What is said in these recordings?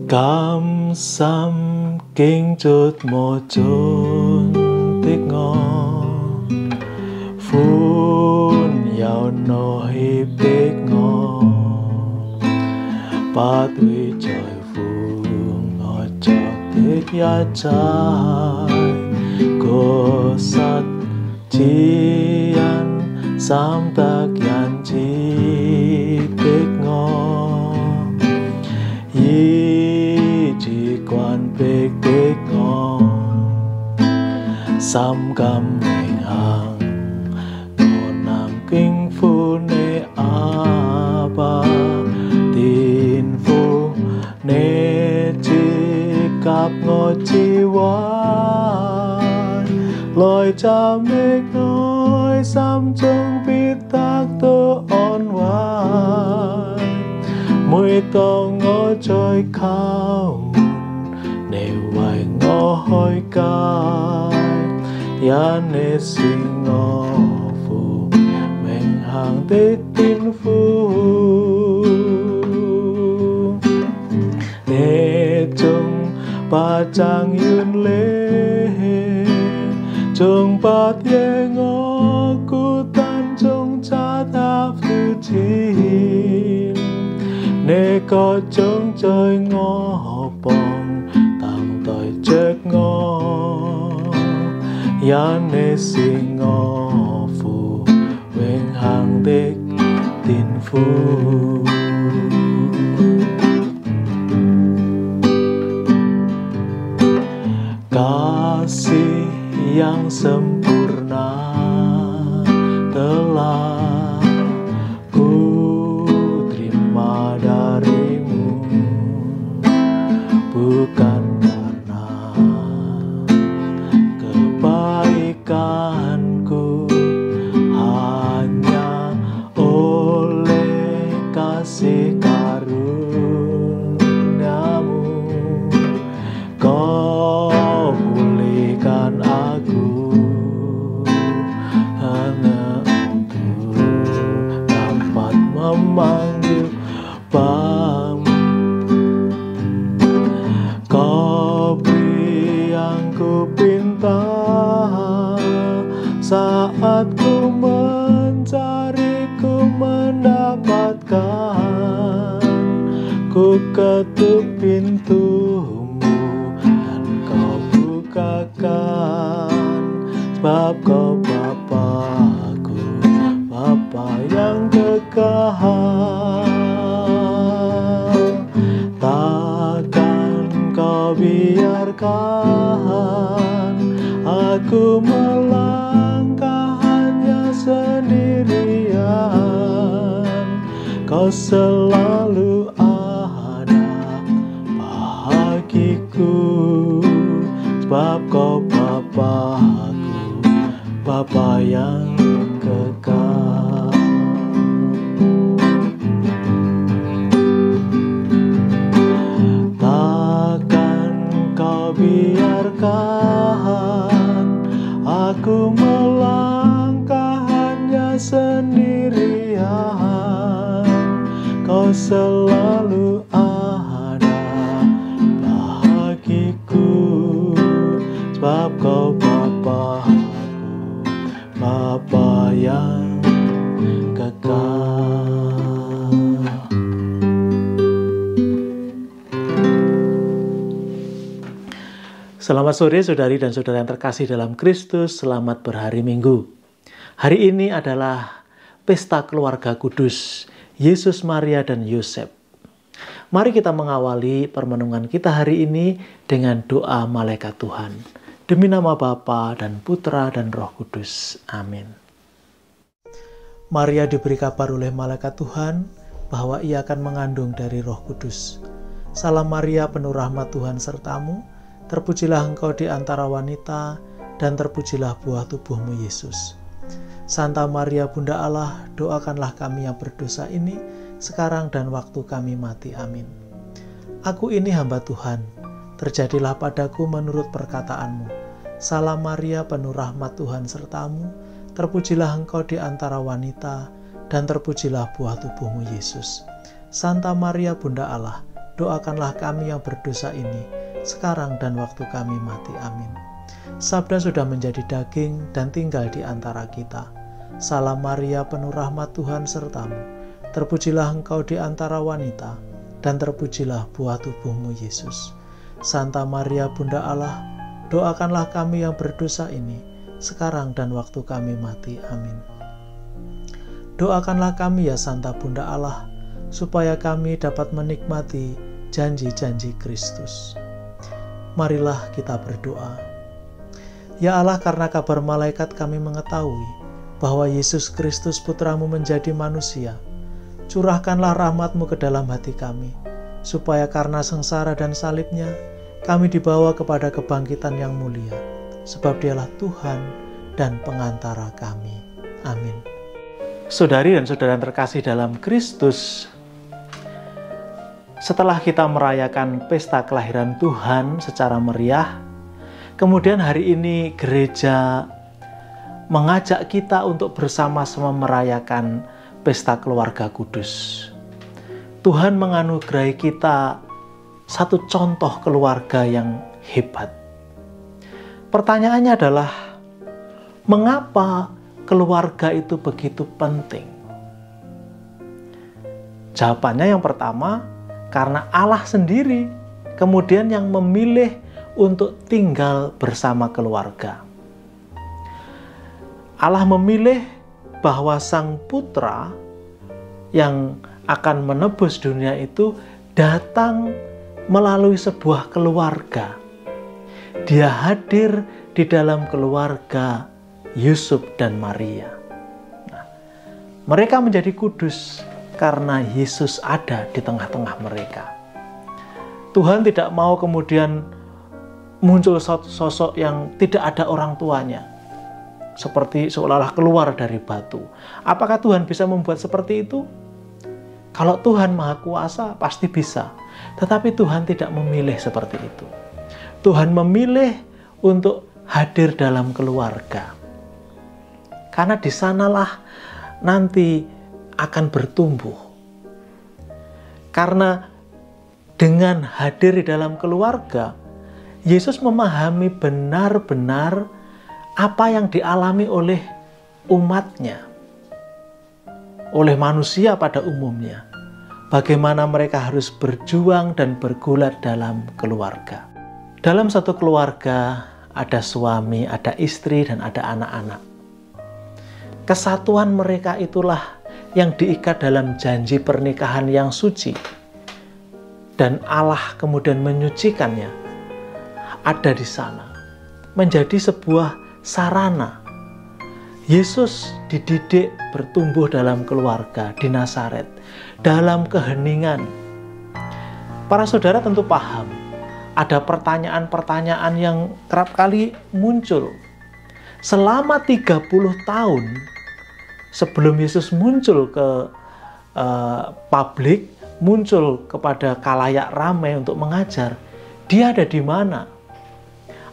甘心經卒無盡的愛，寬有怒氣的我，不會在乎我作的一切，過失只因三得人子的我，以致關閉的我，心感榮幸，我能敬呼你阿爸，天父，你只給我智慧，來尋覓愛，心中必得到安慰。每當我在叩門，你為我開解，因你是我父永恆的天父。你總不曾遠離，總不讓我孤單中擦黑了天，你各種在我旁等待着我，因你是我父永恆的天父。Kasih yang sempurna telah ku terima darimu, bukan karena kebaikanku, hanya oleh kasih karuniamu kau pulihkan aku, hanya untuk dapat memanggil Bapa. Kau beri yang ku pinta saat ku mencari, ku mendapatkan, ku ketuk pintumu dan kau bukakan, sebab kau Bapa-Ku, Bapa yang kekal. Takkan kau biarkan aku melangkah hanya sendirian, kau selalu ada bagiku, sebab kau Bapa-Ku, Bapa yang kekal. Takkan kau biarkan aku melangkah hanya sendirian, kau selalu ada bagiku, sebab kau Bapa-Ku, Bapa yang kekal. Selamat sore saudari dan saudara yang terkasih dalam Kristus, selamat berhari Minggu. Hari ini adalah pesta keluarga kudus, Yesus, Maria, dan Yosef. Mari kita mengawali permenungan kita hari ini dengan doa malaikat Tuhan. Demi nama Bapa dan Putra dan Roh Kudus. Amin. Maria diberi kabar oleh malaikat Tuhan bahwa ia akan mengandung dari Roh Kudus. Salam Maria, penuh rahmat Tuhan sertamu, terpujilah engkau di antara wanita, dan terpujilah buah tubuhmu Yesus. Santa Maria Bunda Allah, doakanlah kami yang berdosa ini, sekarang dan waktu kami mati. Amin. Aku ini hamba Tuhan, terjadilah padaku menurut perkataanmu. Salam Maria, penuh rahmat Tuhan sertamu, terpujilah engkau di antara wanita, dan terpujilah buah tubuhmu Yesus. Santa Maria Bunda Allah, doakanlah kami yang berdosa ini, sekarang dan waktu kami mati. Amin. Sabda sudah menjadi daging dan tinggal di antara kita. Salam Maria, penuh rahmat Tuhan sertamu. Terpujilah engkau di antara wanita, dan terpujilah buah tubuhmu Yesus. Santa Maria Bunda Allah, doakanlah kami yang berdosa ini, sekarang dan waktu kami mati. Amin. Doakanlah kami ya Santa Bunda Allah, supaya kami dapat menikmati janji-janji Kristus. Marilah kita berdoa. Ya Allah, karena kabar malaikat kami mengetahui bahwa Yesus Kristus Putramu menjadi manusia, curahkanlah rahmat-Mu ke dalam hati kami, supaya karena sengsara dan salibnya, kami dibawa kepada kebangkitan yang mulia, sebab Dialah Tuhan dan pengantara kami. Amin. Saudari dan saudara yang terkasih dalam Kristus, setelah kita merayakan pesta kelahiran Tuhan secara meriah, kemudian hari ini gereja mengajak kita untuk bersama-sama merayakan pesta keluarga kudus. Tuhan menganugerahi kita satu contoh keluarga yang hebat. Pertanyaannya adalah, mengapa keluarga itu begitu penting? Jawabannya yang pertama, karena Allah sendiri kemudian yang memilih untuk tinggal bersama keluarga. Allah memilih bahwa Sang Putra yang akan menebus dunia itu datang melalui sebuah keluarga. Dia hadir di dalam keluarga Yusuf dan Maria. Nah, mereka menjadi kudus karena Yesus ada di tengah-tengah mereka. Tuhan tidak mau kemudian muncul sosok yang tidak ada orang tuanya, seperti seolah-olah keluar dari batu. Apakah Tuhan bisa membuat seperti itu? Kalau Tuhan Maha Kuasa, pasti bisa. Tetapi Tuhan tidak memilih seperti itu. Tuhan memilih untuk hadir dalam keluarga. Karena di sanalah nanti akan bertumbuh. Karena dengan hadir di dalam keluarga, Yesus memahami benar-benar apa yang dialami oleh umatnya, oleh manusia pada umumnya. Bagaimana mereka harus berjuang dan bergulat dalam keluarga. Dalam satu keluarga ada suami, ada istri, dan ada anak-anak. Kesatuan mereka itulah yang diikat dalam janji pernikahan yang suci. Dan Allah kemudian menyucikannya. Ada di sana. Menjadi sebuah sarana. Yesus dididik bertumbuh dalam keluarga di Nazaret, dalam keheningan. Para saudara tentu paham, ada pertanyaan-pertanyaan yang kerap kali muncul. Selama 30 tahun sebelum Yesus muncul ke publik, muncul kepada khalayak ramai untuk mengajar, dia ada di mana?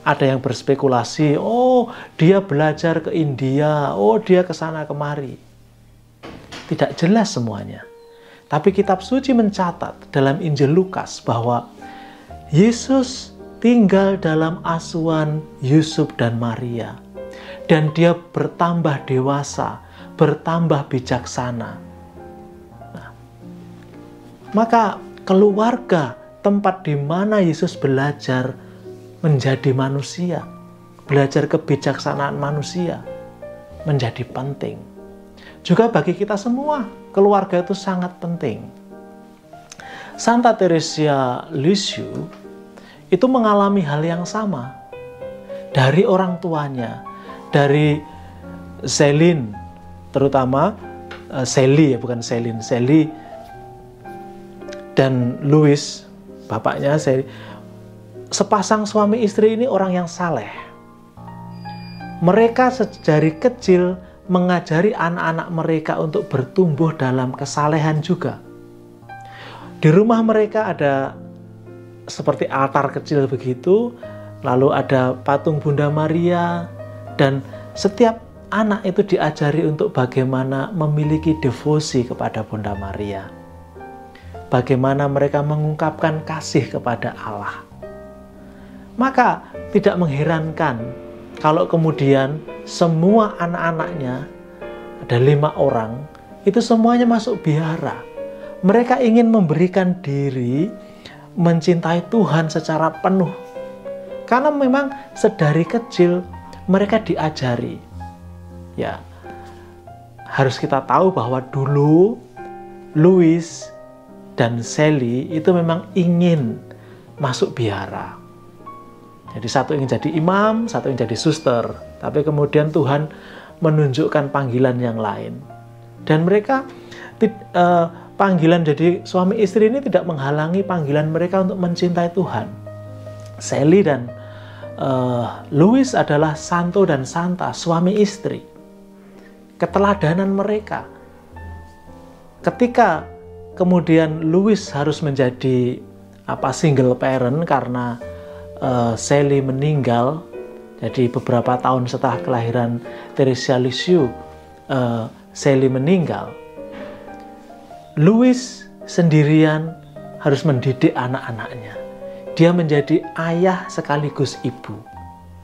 Ada yang berspekulasi, oh dia belajar ke India, oh dia ke sana kemari. Tidak jelas semuanya. Tapi kitab suci mencatat dalam Injil Lukas bahwa Yesus tinggal dalam asuhan Yusuf dan Maria. Dan dia bertambah dewasa, bertambah bijaksana. Nah, maka keluarga, tempat di mana Yesus belajar menjadi manusia, belajar kebijaksanaan manusia, menjadi penting. Juga bagi kita semua, keluarga itu sangat penting. Santa Teresia Lisieux itu mengalami hal yang sama. Dari orang tuanya, dari Celine, terutama Sally, bukan Celine, Sally dan Louis, bapaknya Sally. Sepasang suami istri ini orang yang saleh. Mereka dari kecil mengajari anak-anak mereka untuk bertumbuh dalam kesalehan juga. Di rumah mereka ada seperti altar kecil begitu, lalu ada patung Bunda Maria, dan setiap anak itu diajari untuk bagaimana memiliki devosi kepada Bunda Maria. bagaimana mereka mengungkapkan kasih kepada Allah. Maka tidak mengherankan kalau kemudian semua anak-anaknya, ada 5 orang, itu semuanya masuk biara. Mereka ingin memberikan diri, mencintai Tuhan secara penuh. Karena memang sedari kecil mereka diajari. Ya, harus kita tahu bahwa dulu Louis dan Sally itu memang ingin masuk biara. Jadi satu ingin jadi imam, satu ingin jadi suster. Tapi kemudian Tuhan menunjukkan panggilan yang lain. Dan mereka, panggilan jadi suami istri ini tidak menghalangi panggilan mereka untuk mencintai Tuhan. Sally dan Louis adalah santo dan santa, suami istri. Keteladanan mereka. Ketika kemudian Louis harus menjadi single parent karena Sally meninggal, jadi beberapa tahun setelah kelahiran Theresia Lisieux, Sally meninggal. Louis sendirian harus mendidik anak-anaknya. Dia menjadi ayah sekaligus ibu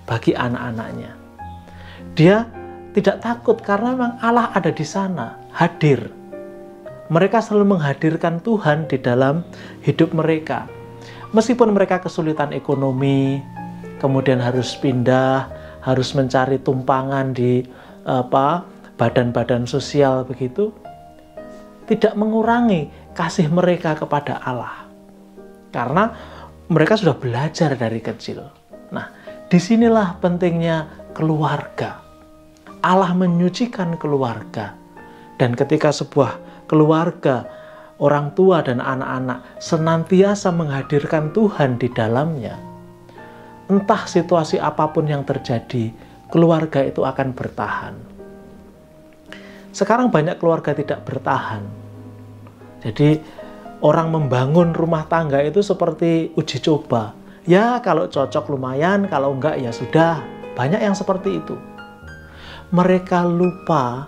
bagi anak-anaknya. Dia tidak takut karena memang Allah ada di sana, hadir. Mereka selalu menghadirkan Tuhan di dalam hidup mereka. Meskipun mereka kesulitan ekonomi, kemudian harus pindah, harus mencari tumpangan di badan-badan sosial begitu, tidak mengurangi kasih mereka kepada Allah. Karena mereka sudah belajar dari kecil. Nah, disinilah pentingnya keluarga. Allah menyucikan keluarga. Dan ketika sebuah keluarga, orang tua dan anak-anak senantiasa menghadirkan Tuhan di dalamnya, entah situasi apapun yang terjadi, keluarga itu akan bertahan. Sekarang banyak keluarga tidak bertahan. Jadi orang membangun rumah tangga itu seperti uji coba. Ya kalau cocok lumayan, kalau enggak ya sudah. Banyak yang seperti itu. Mereka lupa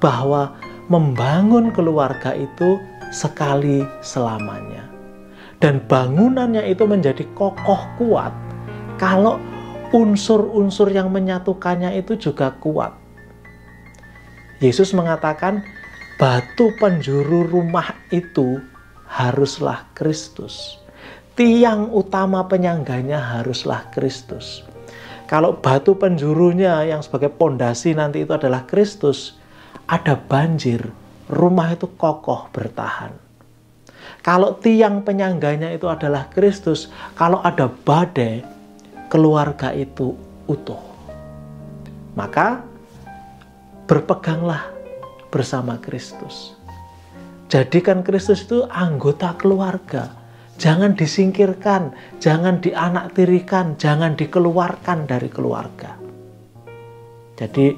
bahwa membangun keluarga itu sekali selamanya. Dan bangunannya itu menjadi kokoh kuat kalau unsur-unsur yang menyatukannya itu juga kuat. Yesus mengatakan batu penjuru rumah itu haruslah Kristus. Tiang utama penyangganya haruslah Kristus. Kalau batu penjurunya yang sebagai pondasi nanti itu adalah Kristus, ada banjir, rumah itu kokoh bertahan. Kalau tiang penyangganya itu adalah Kristus, kalau ada badai, keluarga itu utuh. Maka berpeganglah bersama Kristus. Jadikan Kristus itu anggota keluarga. Jangan disingkirkan, jangan dianaktirikan, jangan dikeluarkan dari keluarga. Jadi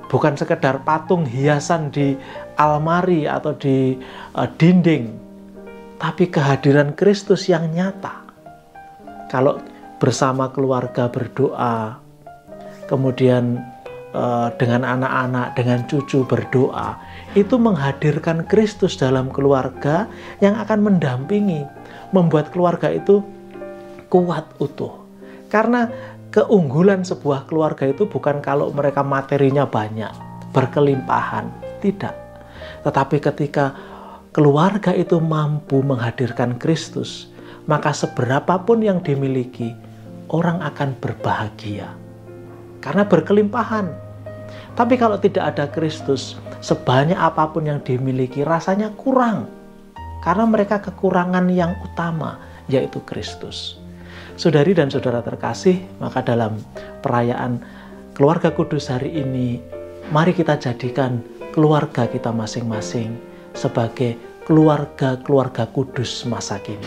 bukan sekedar patung hiasan di almari atau di dinding, tapi kehadiran Kristus yang nyata. Kalau bersama keluarga berdoa, kemudian dengan anak-anak, dengan cucu berdoa, itu menghadirkan Kristus dalam keluarga yang akan mendampingi, membuat keluarga itu kuat utuh. Karena keunggulan sebuah keluarga itu bukan kalau mereka materinya banyak, berkelimpahan, tidak. Tetapi ketika keluarga itu mampu menghadirkan Kristus, maka seberapapun yang dimiliki, orang akan berbahagia. Karena berkelimpahan. Tapi kalau tidak ada Kristus, sebanyak apapun yang dimiliki rasanya kurang. Karena mereka kekurangan yang utama, yaitu Kristus. Saudari dan saudara terkasih, maka dalam perayaan Keluarga Kudus hari ini, mari kita jadikan keluarga kita masing-masing sebagai keluarga-keluarga kudus masa kini.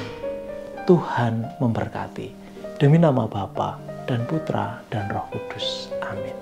Tuhan memberkati. Demi nama Bapa dan Putra dan Roh Kudus. Amin.